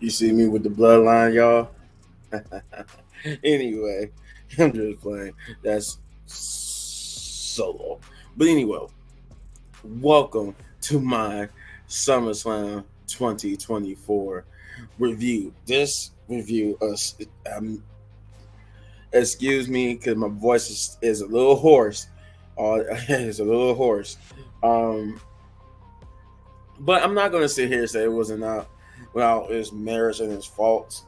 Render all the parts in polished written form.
You see me with the bloodline, y'all. Anyway, I'm just playing. That's solo. But anyway, welcome to my SummerSlam 2024 review. This review, um, excuse me, because my voice is a little hoarse. It's a little hoarse. Um, but I'm not gonna sit here and say it wasn't out without its merits and its faults.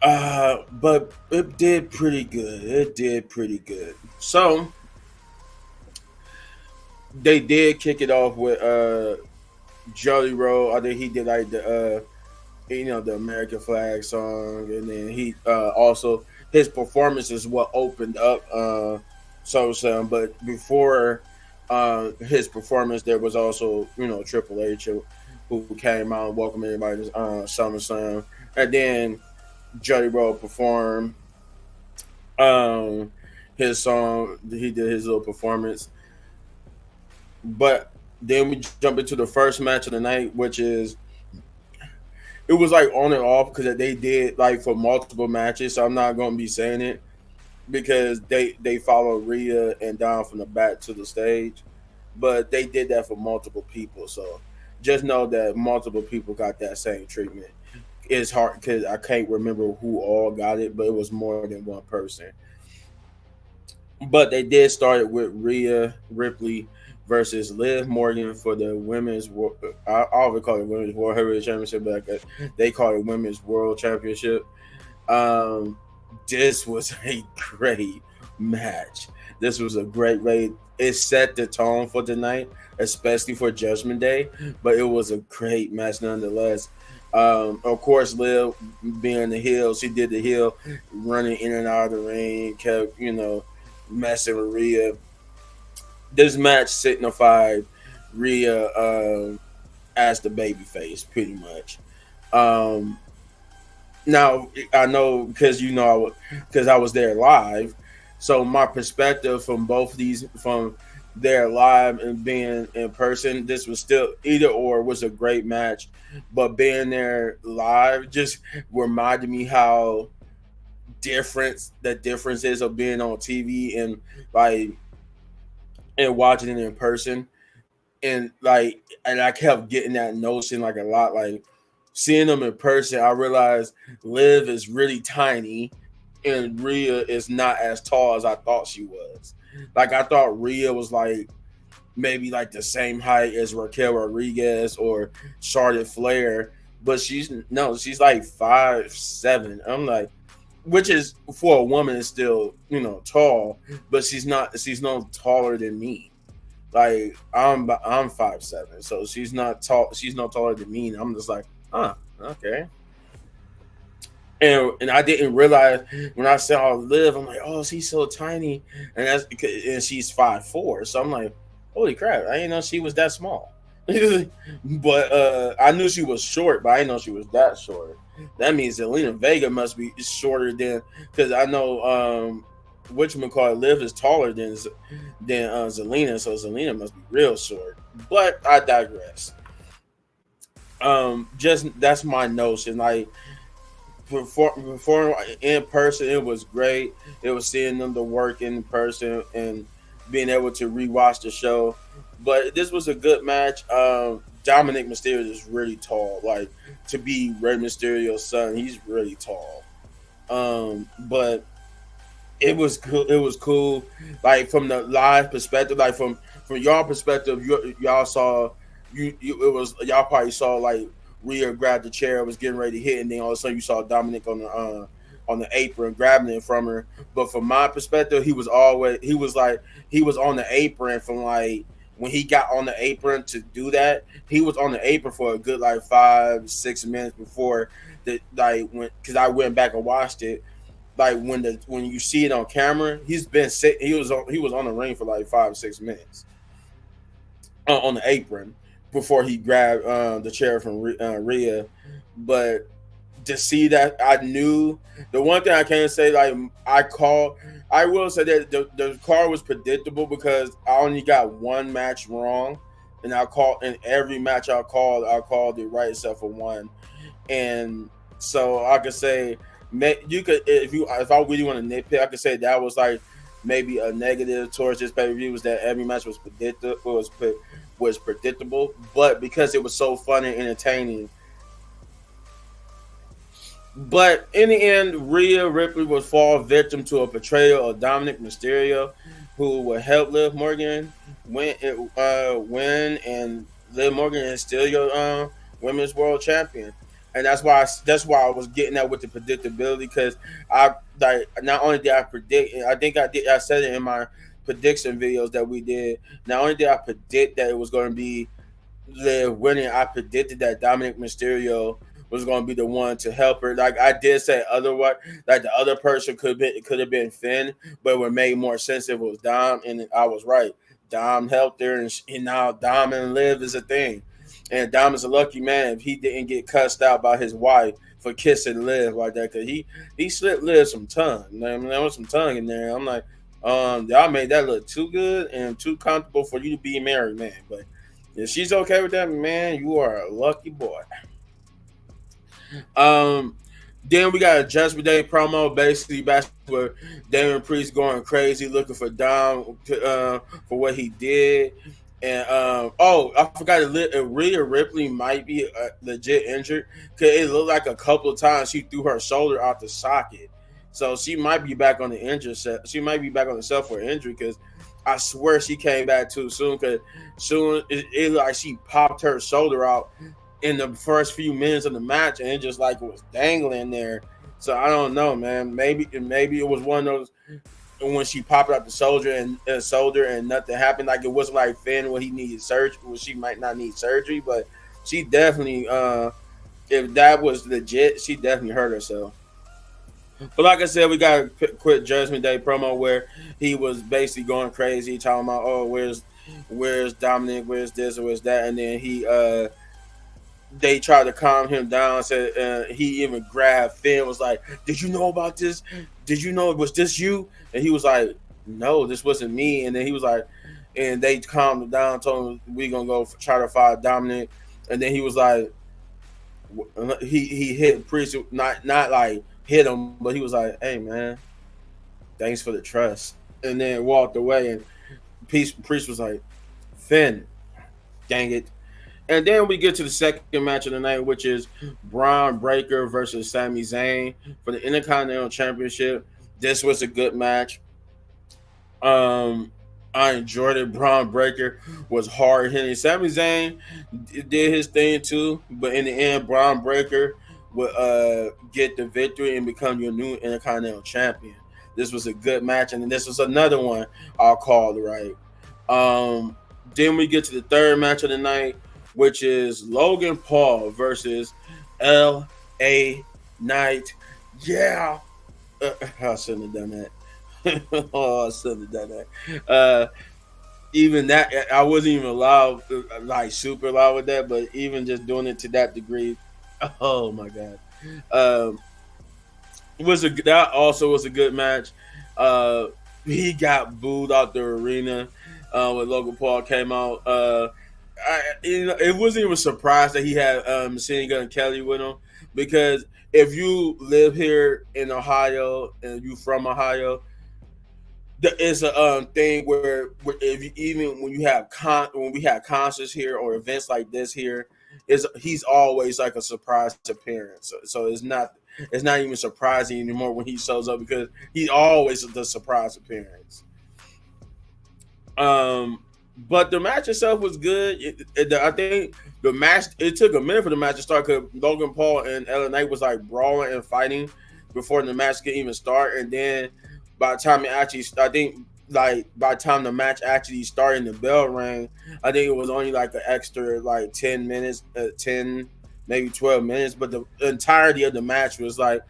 But it did pretty good. It did pretty good. So they did kick it off with Jolly Roll. I think he did like the American flag song, and then he also his performance is what opened up SummerSlam. But before his performance, there was also Triple H who came out and welcomed everybody to SummerSlam, and then Jolly Roll performed um his song. He did his little performance, but then we jump into the first match of the night, which is it was like on and off because they did like for multiple matches. So I'm not gonna be saying it because they follow Rhea and Dom from the back to the stage, but they did that for multiple people. So just know that multiple people got that same treatment. It's hard because I can't remember who all got it, but it was more than one person. But they did start it with Rhea Ripley versus Liv Morgan for the women's. I always call it women's World Heavyweight Championship, but they call it women's World Championship. Um, this was a great match. This was a great way. It set the tone for tonight, especially for Judgment Day. But it was a great match nonetheless. Of course, Liv being the heel, she did the heel, running in and out of the ring, kept messing with Rhea. This match signified Rhea as the baby face, pretty much. Um, Now I know because because I was there live, so my perspective from both these from there live and being in person, this was still either or was a great match, but being there live just reminded me how the difference is of being on TV and like and watching it in person and I kept getting that notion like a lot like seeing them in person, I realized Liv is really tiny and Rhea is not as tall as I thought she was. Like I thought Rhea was like maybe like the same height as Raquel Rodriguez or Charlotte Flair, but she's like 5'7". I'm like, which is for a woman is still tall, but she's no taller than me. Like I'm 5'7", so she's not tall. She's no taller than me. And I'm just like, huh, okay. And I didn't realize when I saw Liv, I'm like, oh, she's so tiny, and she's 5'4". So I'm like, holy crap, I didn't know she was that small. But I knew she was short, but I didn't know she was that short. That means Zelina Vega must be shorter than because I know whatchamacallit Liv is taller than Zelina, so Zelina must be real short. But I digress. Just that's my notion. Like before in person, it was great. It was seeing them to work in person and being able to rewatch the show. But this was a good match. Dominic Mysterio is really tall. Like to be Rey Mysterio's son, he's really tall. But it was cool. It was cool. Like from the live perspective, like from y'all perspective, y'all saw it was y'all probably saw like Rhea grabbed the chair, was getting ready to hit, and then all of a sudden you saw Dominic on the apron grabbing it from her. But from my perspective, he was on the apron from like when he got on the apron to do that. He was on the apron for a good like 5-6 minutes before that. Like when because I went back and watched it. Like when you see it on camera, he's been sick. He was on the ring for like 5-6 minutes on the apron before he grabbed the chair from Rhea. But to see that, I knew the one thing I can't say like I will say that the card was predictable because I only got one match wrong, and I called in every match I called it right except for one. And so I could say, you could if I really want to nitpick, I could say that was like maybe a negative towards this pay per view was that every match was predictable, but because it was so fun and entertaining. But in the end, Rhea Ripley would fall victim to a betrayal of Dominic Mysterio, who would help Liv Morgan win, and Liv Morgan is still your women's world champion. And that's why I was getting that with the predictability, because I like not only did I predict, I think I said it in my prediction videos that we did. Not only did I predict that it was going to be Liv winning, I predicted that Dominic Mysterio was going to be the one to help her. Like I did say, otherwise, like the other person could have been Finn, but it would make more sense if it was Dom, and I was right. Dom helped her, and now Dom and Liv is a thing. And Dom is a lucky man if he didn't get cussed out by his wife for kissing Liv like that, because he slipped Liv some tongue. I mean, there was some tongue in there. I'm like, y'all made that look too good and too comfortable for you to be a married man. But if she's okay with that, man, you are a lucky boy. Then we got a Judgment Day promo, basically back where Damon Priest going crazy looking for Dom for what he did. And I forgot Rhea Ripley might be legit injured, because it looked like a couple of times she threw her shoulder out the socket. So she might be back on the injury set. She might be back on the set for injury, because I swear she came back too soon. Because soon it like she popped her shoulder out in the first few minutes of the match, and it just like it was dangling there. So I don't know, man. Maybe it was one of those when she popped out the shoulder and nothing happened. Like it wasn't like Finn when he needed surgery, when she might not need surgery, but she definitely, if that was legit, she definitely hurt herself. But like I said, we got a quick Judgment Day promo where he was basically going crazy, talking about, oh, where's Dominic, where's this, where's that, and then they tried to calm him down. Said he even grabbed Finn, was like, "Did you know about this? Did you know it was this you?" And he was like, "No, this wasn't me." And then he was like, and they calmed him down, told him we gonna go try to find Dominic. And then he was like, he hit Priest, not like hit him, but he was like, "Hey man, thanks for the trust," and then walked away. And Priest was like, "Finn, dang it." And then we get to the second match of the night, which is Braun Breaker versus Sami Zayn for the Intercontinental Championship. This was a good match. I enjoyed it. Braun Breaker was hard hitting. Sami Zayn did his thing too, but in the end, Braun Breaker would get the victory and become your new Intercontinental Champion. This was a good match, and this was another one I'll call right. Then we get to the third match of the night, which is Logan Paul versus L.A. Knight. Yeah. I shouldn't have done that. I shouldn't have done that. Even that, I wasn't even loud, like super loud with that, but even just doing it to that degree, oh my God. That also was a good match. He got booed out the arena when Logan Paul came out. It wasn't even surprised that he had Machine Gun Kelly with him, because if you live here in Ohio and you from Ohio, it's a thing where if you, even when you have when we have concerts here or events like this here, he's always like a surprise appearance. So it's not even surprising anymore when he shows up, because he always the surprise appearance. But the match itself was good. I think the match, it took a minute for the match to start, because Logan Paul and LA Knight was like brawling and fighting before the match could even start. And then by the time by the time the match actually started and the bell rang, I think it was only like an extra like 10 minutes, 10, maybe 12 minutes. But the entirety of the match was like,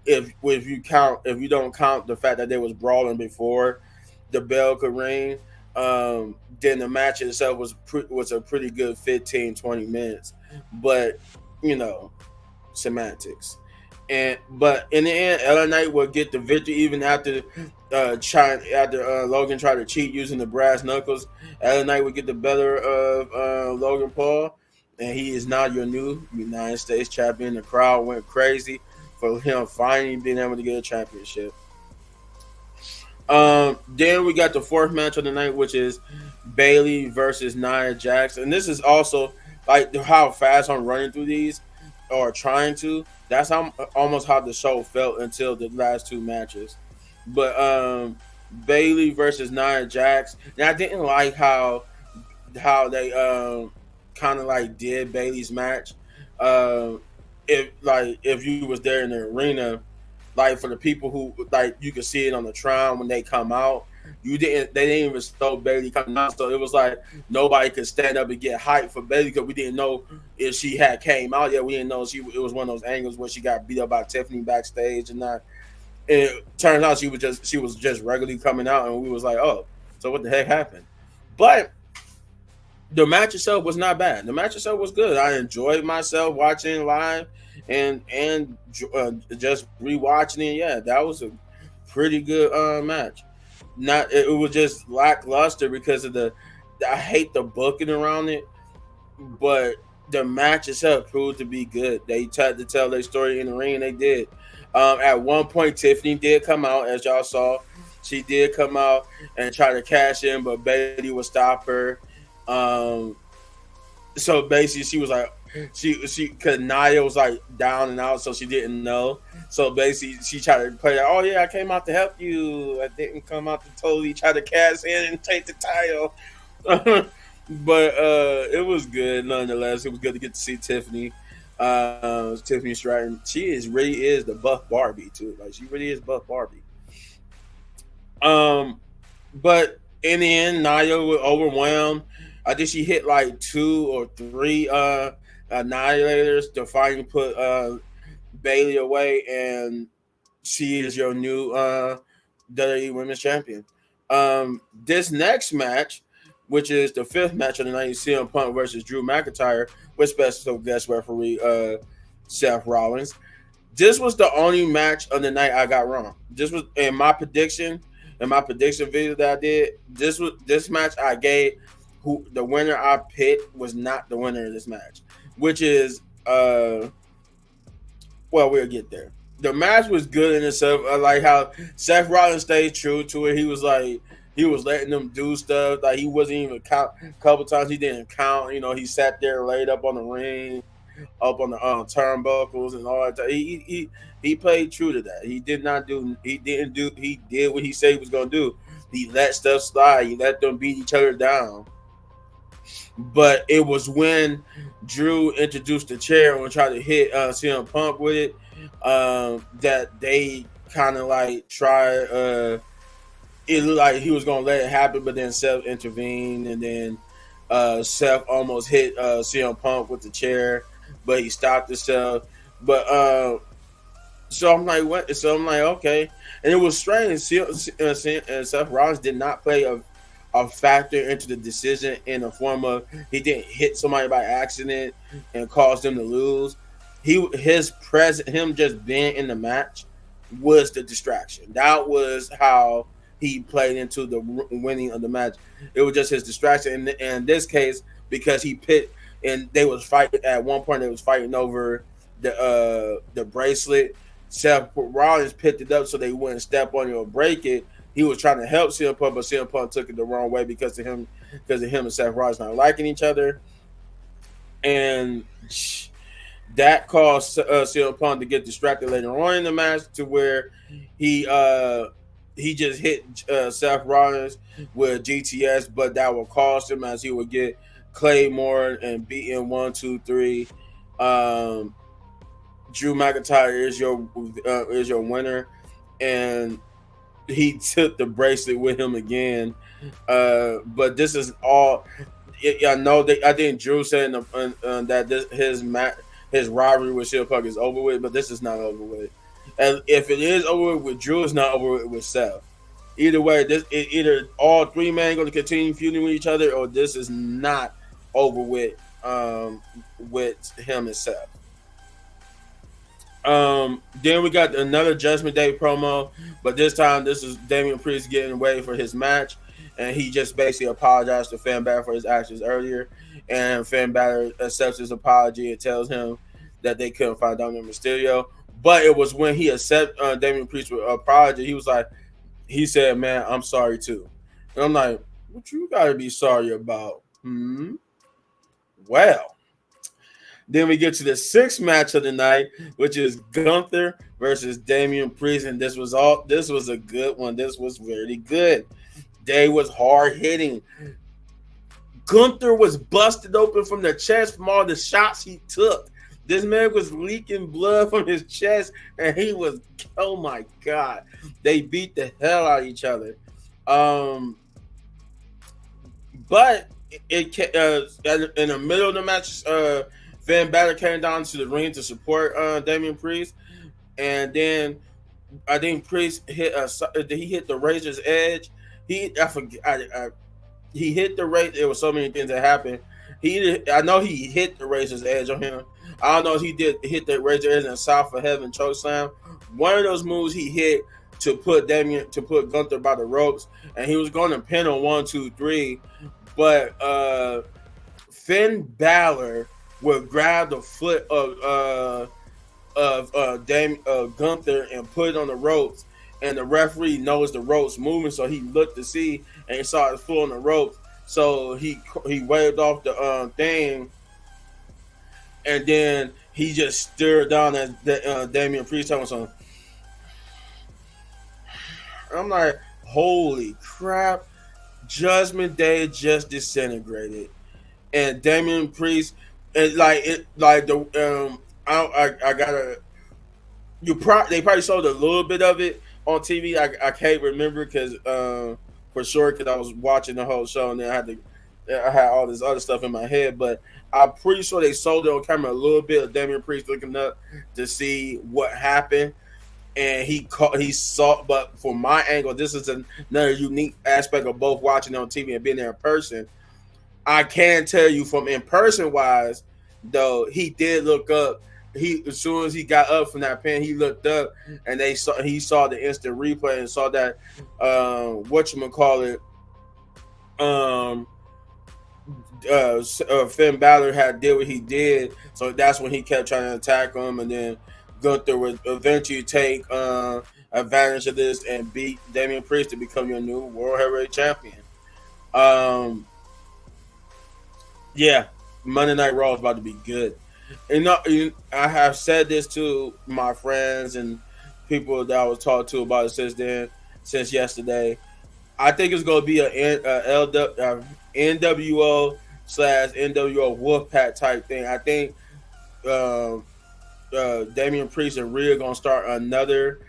if you don't count the fact that they was brawling before the bell could ring, then the match itself was a pretty good 15-20 minutes. But semantics. But in the end, LA Knight would get the victory even after Logan tried to cheat using the brass knuckles. LA Knight would get the better of Logan Paul, and he is now your new United States champion. The crowd went crazy for him finally being able to get a championship. Then we got the fourth match of the night, which is Bailey versus Nia Jax, and this is also like how fast I'm running through these or trying to. That's how almost how the show felt until the last two matches. But Bailey versus Nia Jax, and I didn't like how they kind of like did Bailey's match. Um, if you was there in the arena, like for the people who like you could see it on the Tron when they come out. They didn't even show Bailey coming out, so it was like nobody could stand up and get hyped for Bailey because we didn't know if she had came out yet. We didn't know it was one of those angles where she got beat up by Tiffany backstage and not. And it turns out she was just regularly coming out, and we was like, oh, so what the heck happened? But the match itself was not bad. The match itself was good. I enjoyed myself watching live and just rewatching it. Yeah, that was a pretty good match. Not it was just lackluster because of the I hate the booking around it, but the match itself proved to be good. They tried to tell their story in the ring, and they did. At one point, Tiffany did come out, as y'all saw. She did come out and try to cash in, but Bailey would stop her. Um, so basically, she was like, because Nia was like down and out, so she didn't know. So basically, she tried to play like, oh yeah, I came out to help you. I didn't come out to totally try to cash in and take the title. But it was good nonetheless. It was good to get to see Tiffany. Tiffany Stratton. Really is the buff Barbie too. Like she really is buff Barbie. But in the end, Nia was overwhelmed. I think she hit like 2 or 3 annihilators to finally put Bailey away, and she is your new WWE Women's Champion. This next match, which is the fifth match of the night, CM Punk versus Drew McIntyre with special guest referee Seth Rollins. This was the only match of the night I got wrong. This was in my prediction video that I did. This match I gave who the winner I picked was not the winner of this match, which is well, we'll get there. The match was good in itself. I like how Seth Rollins stayed true to it. He was letting them do stuff. Like he wasn't even count. A couple times he didn't count. You know, he sat there laid up on the ring, up on the turnbuckles and all that. He played true to that. He did not do. He didn't do. He did what he said he was gonna do. He let stuff slide. He let them beat each other down. But it was when Drew introduced the chair and tried to hit CM Punk with it that they kind of like try. It looked like he was gonna let it happen, but then Seth intervened, and then Seth almost hit CM Punk with the chair, but he stopped himself. But so I'm like, what? So I'm like, okay, and it was strange. Seth Rollins did not play a factor into the decision in the form of he didn't hit somebody by accident and cause them to lose. Him just being in the match was the distraction. That was how he played into the winning of the match. It was just his distraction. And in this case, because he pit and they was fighting at one point, they was fighting over the bracelet. Seth Rollins picked it up so they wouldn't step on it or break it. He was trying to help CM Punk, but CM Punk took it the wrong way because of him and Seth Rollins not liking each other, and that caused CM Punk to get distracted later on in the match to where he just hit Seth Rollins with GTS, but that would cost him as he would get Claymore and beaten 1, 2, 3. Drew McIntyre is your winner, and he took the bracelet with him again. But this is all. I know that I think Drew said that his rivalry with CM Punk is over with, but this is not over with. And if it is over with Drew, it's not over with Seth. Either way, either all 3 men going to continue feuding with each other, or this is not over with him and Seth. Then we got another Judgment Day promo, but this time this is Damian Priest getting ready for his match, and he just basically apologized to Finn Balor for his actions earlier, and Finn Balor accepts his apology and tells him that they couldn't find Dominic Mysterio. But it was when he accepted Damian Priest's apology, he was like, he said, "Man, I'm sorry too," and I'm like, "What you gotta be sorry about?" Well. Then we get to the sixth match of the night, which is Gunther versus Damian Priest, and this was a good one. This was very good. They was hard hitting. Gunther was busted open from the chest from all the shots he took. This man was leaking blood from his chest, and he was, oh my God. They beat the hell out of each other. But it in the middle of the match, Finn Balor came down to the ring to support Damian Priest, and then I think Priest hit he hit the Razor's Edge. He hit the Razor. There was so many things that happened. I know he hit the Razor's Edge on him. I don't know if he did hit the Razor's Edge in the South of Heaven chokeslam. One of those moves he hit to put Gunther by the ropes, and he was going to pin on 1, 2, 3, but Finn Balor would grab the foot of Gunther and put it on the ropes, and the referee knows the ropes moving, so he looked to see and he saw it full on the ropes, so he waved off the thing, and then he just stared down at Damian Priest talking something. I'm like, holy crap! Judgment Day just disintegrated, and Damian Priest. And I gotta. They probably showed a little bit of it on TV. I can't remember because for sure because I was watching the whole show and then I had all this other stuff in my head. But I'm pretty sure they showed it on camera a little bit of Damian Priest looking up to see what happened, and he saw. But from my angle, this is another unique aspect of both watching on TV and being there in person. I can tell you from in person wise, though, he did look up. As soon as he got up from that pin, he looked up and he saw the instant replay and saw that Finn Balor had did what he did. So that's when he kept trying to attack him, and then Gunther would eventually take advantage of this and beat Damian Priest to become your new World Heavyweight Champion. Yeah, Monday Night Raw is about to be good. And I have said this to my friends and people that I was talking to about it since yesterday. I think it's going to be a NWO / NWO Wolfpack type thing. I think Damian Priest and Rhea going to start another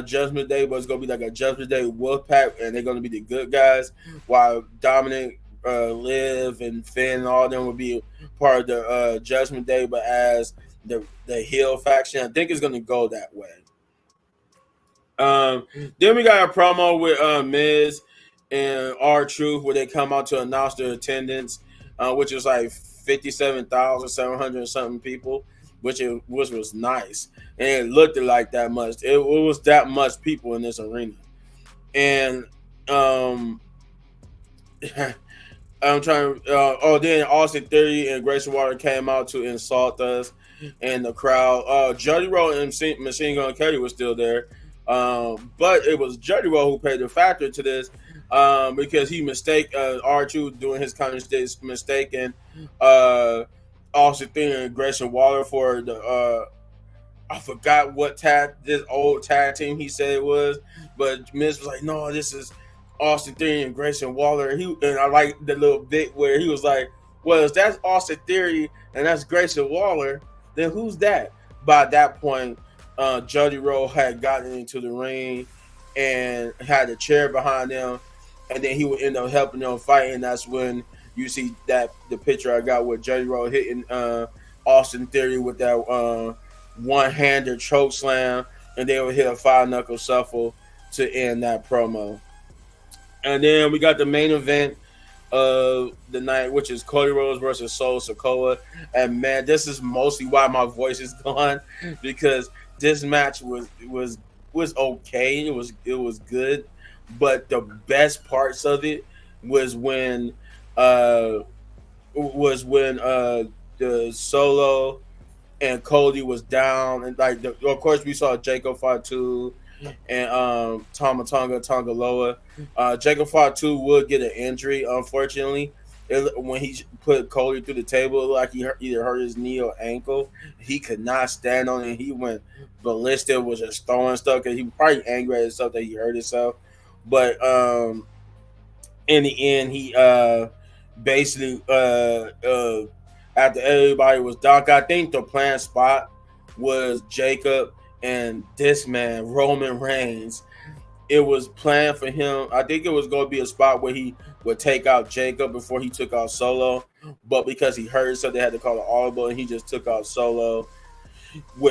Judgment Day, but it's going to be like a Judgment Day Wolfpack, and they're going to be the good guys, while Dominic, Liv, and Finn and all of them will be part of the Judgment Day, but as the heel faction. I think it's going to go that way. Then we got a promo with Miz and R-Truth where they come out to announce their attendance, which is like 57,700 something people, which was nice, and it looked like that much. It was that much people in this arena, and I'm trying. Then Austin Theory and Grayson Waller came out to insult us, and the crowd. Jody Rowe and Machine Gun Kelly was still there, but it was Jody Rowe who paid the factor to this, because he R2 doing his kind of mistaken Austin Theory and Grayson Waller for the I forgot what this old tag team he said it was, but Miz was like, no, this is Austin Theory and Grayson Waller. And I like the little bit where he was like, well, if that's Austin Theory and that's Grayson Waller, then who's that? By that point, Jody Rowe had gotten into the ring and had a chair behind him, and then he would end up helping them fight, and that's when you see that the picture I got with Jody Rowe hitting Austin Theory with that one-handed choke slam, and they would hit a 5-knuckle shuffle to end that promo. And then we got the main event, of the night, which is Cody Rhodes versus Solo Sikoa. And man, this is mostly why my voice is gone, because this match was okay. It was good, but the best parts of it was when uh the Solo and Cody was down, and like of course we saw Jacob Fatu and Tonga Loa. Jacob Fatu would get an injury, unfortunately. When he put Cody through the table, like he either hurt his knee or ankle. He could not stand on it. He went ballistic, was just throwing stuff because he was probably angry at himself that he hurt himself. But in the end, he basically after everybody was done, I think the planned spot was Jacob and this man Roman Reigns. It was planned for him. I think it was going to be a spot where he would take out Jacob before he took out Solo, but because he hurt, so they had to call an audible, and he just took out Solo.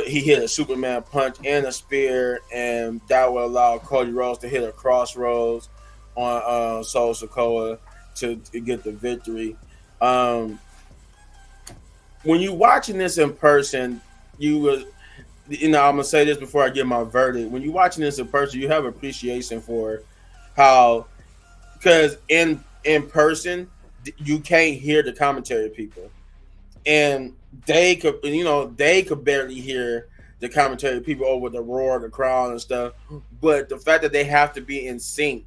He hit a Superman punch and a spear, and that would allow Cody Rhodes to hit a crossroads on Solo Sikoa to get the victory. Um, when you watching this in person, I'm gonna say this before I give my verdict. When you're watching this in person, you have appreciation for how, because in person you can't hear the commentary people, and they could barely hear the commentary people over the roar of the crowd and stuff. But the fact that they have to be in sync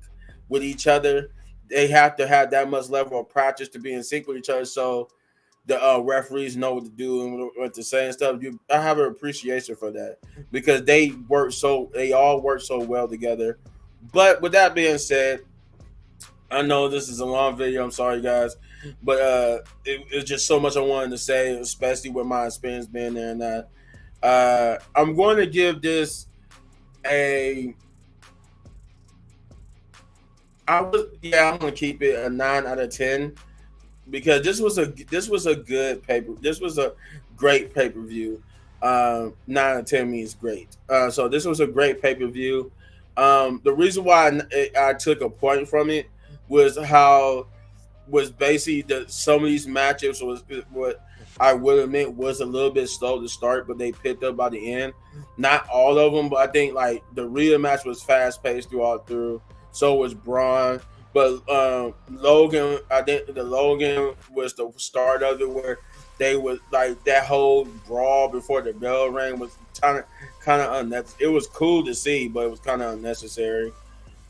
with each other, they have to have that much level of practice to be in sync with each other. So the referees know what to do and what to say and stuff. I have an appreciation for that because they all work so well together. But with that being said, I know this is a long video. I'm sorry, guys, but it's just so much I wanted to say, especially with my experience being there and that. I'm going to give this a. I'm going to keep it a 9 out of 10 because this was a good paper. This was a great pay per view. 9 out of 10 means great. So this was a great pay per view. The reason why I took a point from it was basically that some of these matchups was what I will admit was a little bit slow to start, but they picked up by the end. Not all of them, but I think like the Rhea match was fast paced through. So was Braun, but Logan. I think the Logan was the start of it, where they was like that whole brawl before the bell rang was kind of unnecessary. It was cool to see, but it was kind of unnecessary.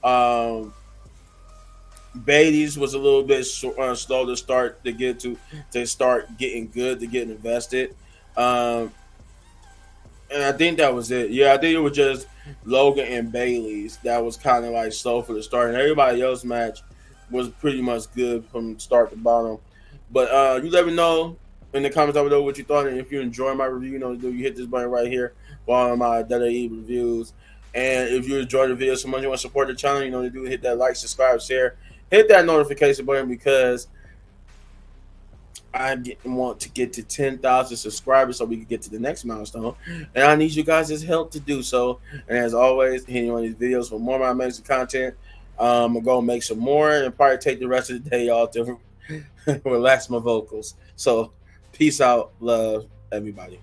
Um, Bailey's was a little bit slow to start to start getting good to get invested. Um, and I think that was it. Yeah, I think it was just Logan and Bailey's that was kind of like slow for the start, and everybody else match was pretty much good from start to bottom. But you let me know in the comments down below what you thought, and if you enjoy my review, you hit this button right here for all of my WWE reviews. And if you enjoyed the video so much you want to support the channel, hit that like, subscribe, share, hit that notification button because want to get to 10,000 subscribers so we can get to the next milestone, and I need you guys' help to do so. And as always, hitting on these videos for more of my amazing content. I'm gonna go make some more and probably take the rest of the day off to relax my vocals. So, peace out, love, everybody.